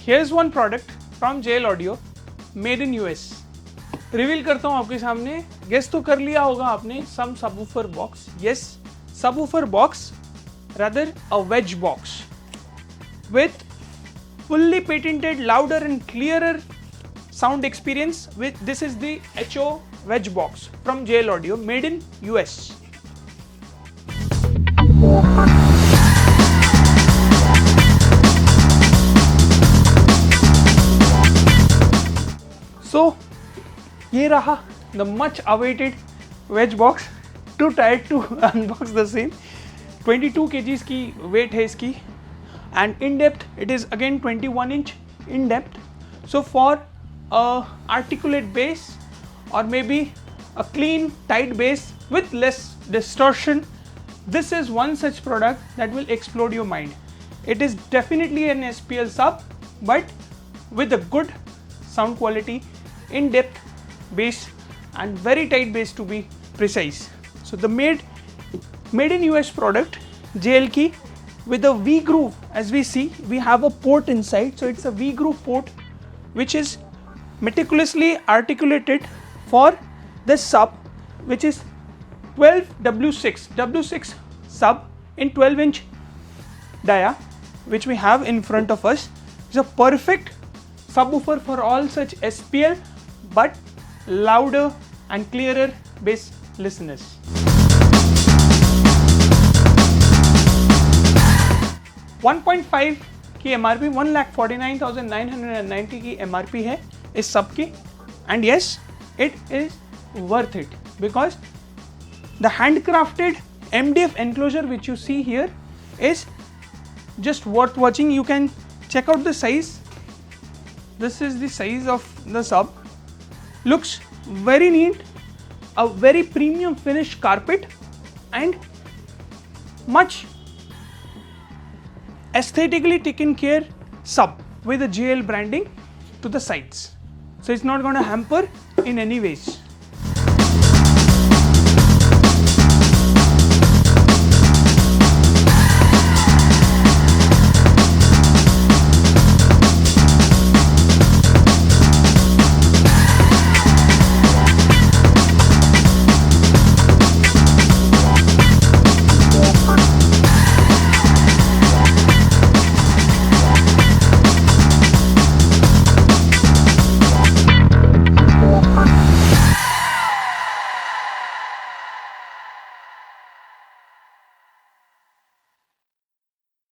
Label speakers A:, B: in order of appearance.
A: Here's one product from JL Audio, made in US. Reveal करता हूँ आपके सामने. गेस तो कर लिया होगा आपने. Some subwoofer box. Yes, subwoofer box, rather a wedge box with fully patented, louder and clearer sound experience. With this is the HO wedge box from JL Audio, made in US. So ये रहा the much awaited wedge box. Too tired to unbox the same. 22 kgs की weight है इसकी, and in depth it is again 21 inch in depth. So for a articulate bass or maybe a clean tight bass with less distortion, this is one such product that will explode your mind. It is definitely an SPL sub, but with a good sound quality, in depth bass and very tight bass to be precise. So the made in US product, JL key, with a V groove. As we see, we have a port inside, so it's a V groove port which is meticulously articulated for the sub, which is 12W6 sub in 12 inch dia, which we have in front of us. It's a perfect subwoofer for all such SPL but louder and clearer bass listeners. $1.5 की MRP, 1,49,990 की MRP है इस सब की, and yes, it is worth it because the handcrafted MDF enclosure which you see here is just worth watching. You can check out the size. This is the size of the sub. Looks very neat, a very premium finished carpet and much aesthetically taken care sub with a JL branding to the sides. So it's not going to hamper in any ways.